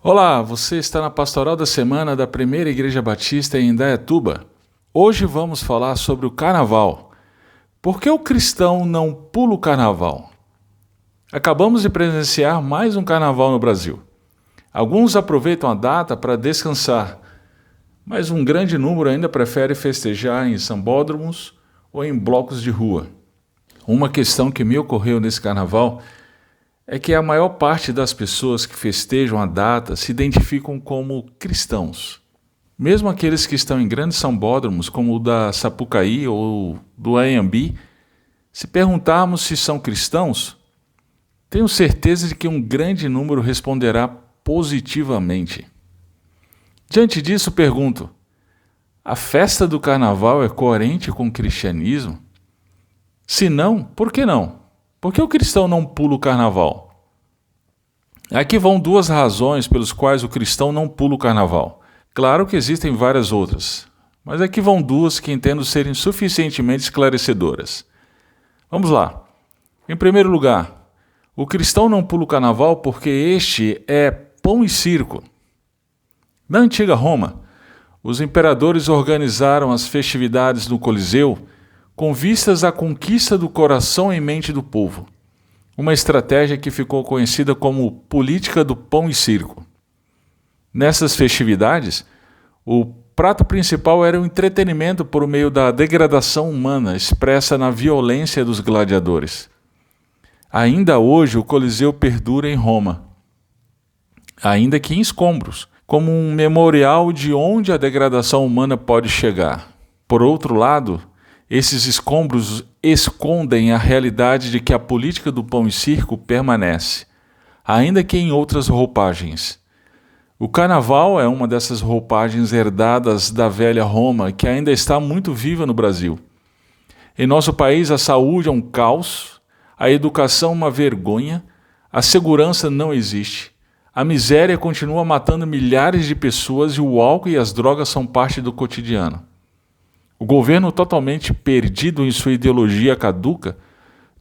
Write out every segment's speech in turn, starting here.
Olá, você está na Pastoral da Semana da Primeira Igreja Batista em Indaiatuba. Hoje vamos falar sobre o Carnaval. Por que o cristão não pula o Carnaval? Acabamos de presenciar mais um Carnaval no Brasil. Alguns aproveitam a data para descansar, mas um grande número ainda prefere festejar em sambódromos ou em blocos de rua. Uma questão que me ocorreu nesse Carnaval é que a maior parte das pessoas que festejam a data se identificam como cristãos. Mesmo aqueles que estão em grandes sambódromos, como o da Sapucaí ou do Anhembi, se perguntarmos se são cristãos, tenho certeza de que um grande número responderá positivamente. Diante disso, pergunto: a festa do Carnaval é coerente com o cristianismo? Se não, por que não? Por que o cristão não pula o Carnaval? Aqui vão duas razões pelas quais o cristão não pula o Carnaval. Claro que existem várias outras, mas aqui vão duas que entendo serem suficientemente esclarecedoras. Vamos lá. Em primeiro lugar, o cristão não pula o Carnaval porque este é pão e circo. Na antiga Roma, os imperadores organizaram as festividades no Coliseu com vistas à conquista do coração e mente do povo. Uma estratégia que ficou conhecida como política do pão e circo. Nessas festividades, o prato principal era o entretenimento por meio da degradação humana expressa na violência dos gladiadores. Ainda hoje o Coliseu perdura em Roma, ainda que em escombros, como um memorial de onde a degradação humana pode chegar. Por outro lado, esses escombros escondem a realidade de que a política do pão e circo permanece, ainda que em outras roupagens. O Carnaval é uma dessas roupagens herdadas da velha Roma que ainda está muito viva no Brasil. Em nosso país, a saúde é um caos, a educação uma vergonha, a segurança não existe, a miséria continua matando milhares de pessoas e o álcool e as drogas são parte do cotidiano. O governo, totalmente perdido em sua ideologia caduca,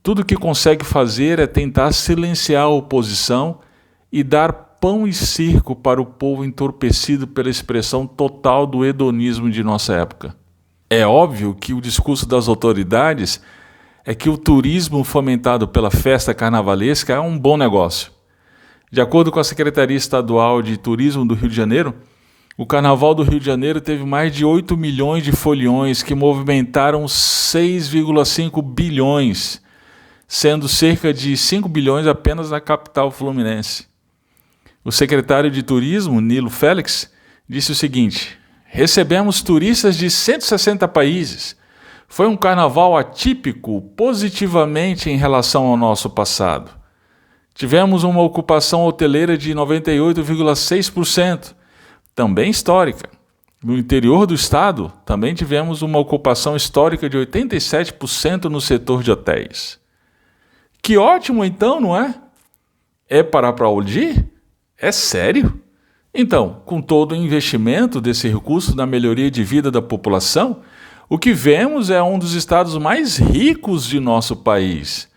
tudo o que consegue fazer é tentar silenciar a oposição e dar pão e circo para o povo entorpecido pela expressão total do hedonismo de nossa época. É óbvio que o discurso das autoridades é que o turismo fomentado pela festa carnavalesca é um bom negócio. De acordo com a Secretaria Estadual de Turismo do Rio de Janeiro, o Carnaval do Rio de Janeiro teve mais de 8 milhões de foliões que movimentaram 6,5 bilhões, sendo cerca de 5 bilhões apenas na capital fluminense. O secretário de Turismo, Nilo Félix, disse o seguinte: recebemos turistas de 160 países. Foi um carnaval atípico positivamente em relação ao nosso passado. Tivemos uma ocupação hoteleira de 98,6%. Também histórica. No interior do estado, também tivemos uma ocupação histórica de 87% no setor de hotéis. Que ótimo então, não é? É para aplaudir? É sério? Então, com todo o investimento desse recurso na melhoria de vida da população, o que vemos é um dos estados mais ricos de nosso país,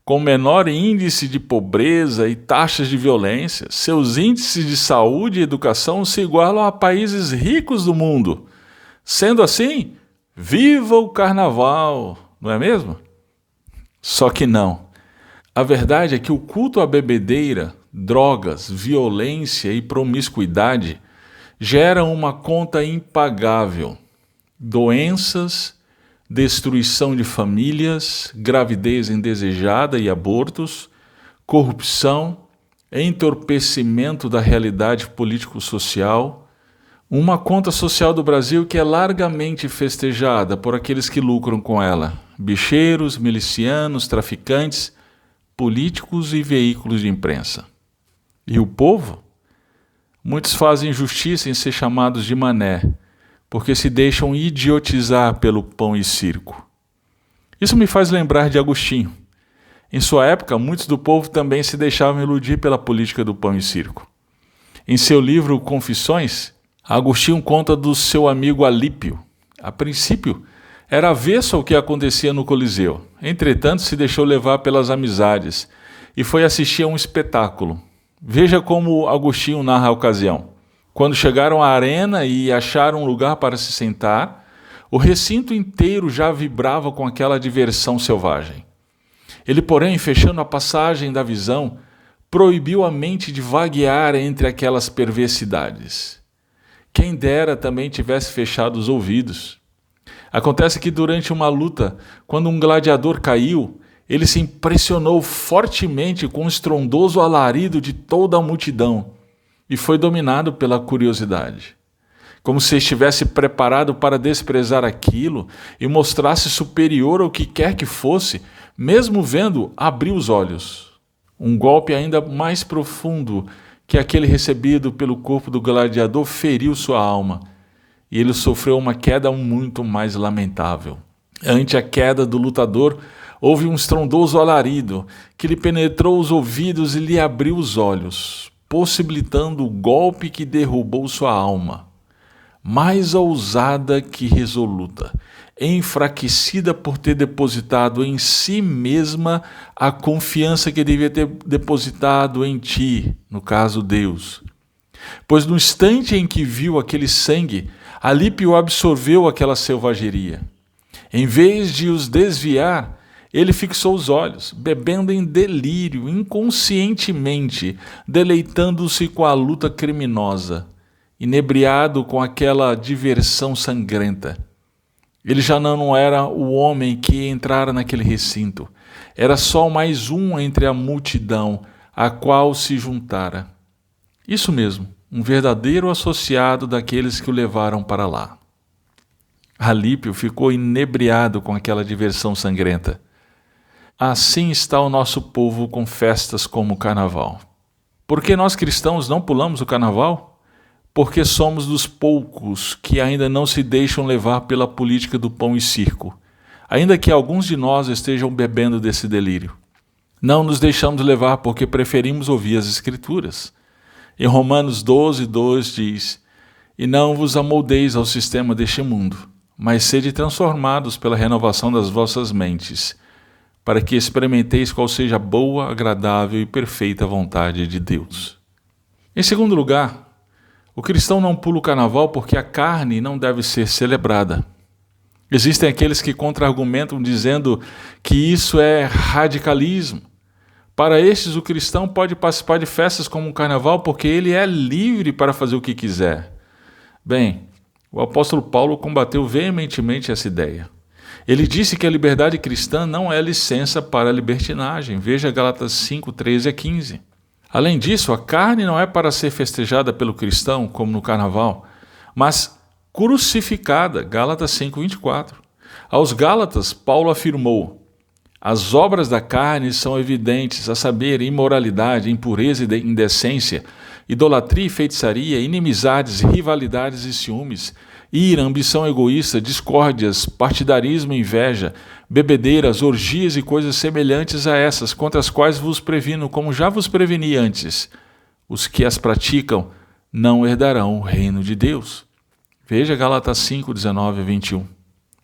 com menor índice de pobreza e taxas de violência. Seus índices de saúde e educação se igualam a países ricos do mundo. Sendo assim, viva o Carnaval, não é mesmo? Só que não. A verdade é que o culto à bebedeira, drogas, violência e promiscuidade geram uma conta impagável. Doenças, destruição de famílias, gravidez indesejada e abortos, corrupção, entorpecimento da realidade político-social, uma conta social do Brasil que é largamente festejada por aqueles que lucram com ela: bicheiros, milicianos, traficantes, políticos e veículos de imprensa. E o povo? Muitos fazem justiça em ser chamados de mané, porque se deixam idiotizar pelo pão e circo. Isso me faz lembrar de Agostinho. Em sua época, muitos do povo também se deixavam iludir pela política do pão e circo. Em seu livro Confissões, Agostinho conta do seu amigo Alípio. A princípio, era avesso ao que acontecia no Coliseu. Entretanto, se deixou levar pelas amizades e foi assistir a um espetáculo. Veja como Agostinho narra a ocasião. Quando chegaram à arena e acharam um lugar para se sentar, o recinto inteiro já vibrava com aquela diversão selvagem. Ele, porém, fechando a passagem da visão, proibiu a mente de vaguear entre aquelas perversidades. Quem dera também tivesse fechado os ouvidos. Acontece que durante uma luta, quando um gladiador caiu, ele se impressionou fortemente com o estrondoso alarido de toda a multidão e foi dominado pela curiosidade. Como se estivesse preparado para desprezar aquilo e mostrar-se superior ao que quer que fosse, mesmo vendo, abriu os olhos. Um golpe ainda mais profundo que aquele recebido pelo corpo do gladiador feriu sua alma, e ele sofreu uma queda muito mais lamentável. Ante a queda do lutador, houve um estrondoso alarido que lhe penetrou os ouvidos e lhe abriu os olhos, possibilitando o golpe que derrubou sua alma. Mais ousada que resoluta, enfraquecida por ter depositado em si mesma a confiança que devia ter depositado em ti, no caso Deus. Pois no instante em que viu aquele sangue, Alípio absorveu aquela selvageria. Em vez de os desviar, ele fixou os olhos, bebendo em delírio, inconscientemente, deleitando-se com a luta criminosa, inebriado com aquela diversão sangrenta. Ele já não era o homem que entrara naquele recinto. Era só mais um entre a multidão a qual se juntara. Isso mesmo, um verdadeiro associado daqueles que o levaram para lá. Alípio ficou inebriado com aquela diversão sangrenta. Assim está o nosso povo com festas como o Carnaval. Por que nós cristãos não pulamos o Carnaval? Porque somos dos poucos que ainda não se deixam levar pela política do pão e circo, ainda que alguns de nós estejam bebendo desse delírio. Não nos deixamos levar porque preferimos ouvir as Escrituras. Em Romanos 12:2 diz: "E não vos amoldeis ao sistema deste mundo, mas sede transformados pela renovação das vossas mentes, para que experimenteis qual seja a boa, agradável e perfeita vontade de Deus." Em segundo lugar, o cristão não pula o Carnaval porque a carne não deve ser celebrada. Existem aqueles que contra-argumentam dizendo que isso é radicalismo. Para estes, o cristão pode participar de festas como o Carnaval porque ele é livre para fazer o que quiser. Bem, o apóstolo Paulo combateu veementemente essa ideia. Ele disse que a liberdade cristã não é licença para a libertinagem. Veja Gálatas 5:13-15. Além disso, a carne não é para ser festejada pelo cristão, como no Carnaval, mas crucificada. Gálatas 5:24. Aos Gálatas, Paulo afirmou: "As obras da carne são evidentes, a saber, imoralidade, impureza e indecência, idolatria e feitiçaria, inimizades, rivalidades e ciúmes, ira, ambição egoísta, discórdias, partidarismo e inveja, bebedeiras, orgias e coisas semelhantes a essas, contra as quais vos previno, como já vos preveni antes. Os que as praticam não herdarão o reino de Deus." Veja Gálatas 5:19-21.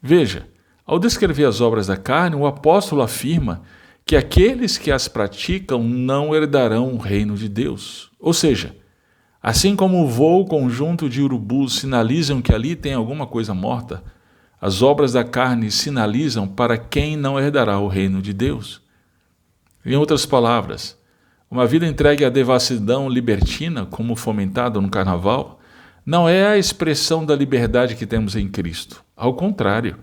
Veja, ao descrever as obras da carne, o apóstolo afirma que aqueles que as praticam não herdarão o reino de Deus. Ou seja, assim como o voo conjunto de urubus sinalizam que ali tem alguma coisa morta, as obras da carne sinalizam para quem não herdará o reino de Deus. Em outras palavras, uma vida entregue à devassidão libertina, como fomentado no Carnaval, não é a expressão da liberdade que temos em Cristo. Ao contrário,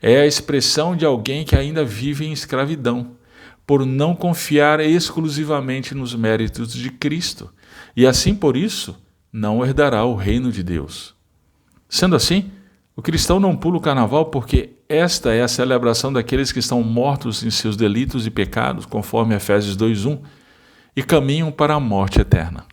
é a expressão de alguém que ainda vive em escravidão, por não confiar exclusivamente nos méritos de Cristo, e assim por isso não herdará o reino de Deus. Sendo assim, o cristão não pula o Carnaval porque esta é a celebração daqueles que estão mortos em seus delitos e pecados, conforme Efésios 2:1, e caminham para a morte eterna.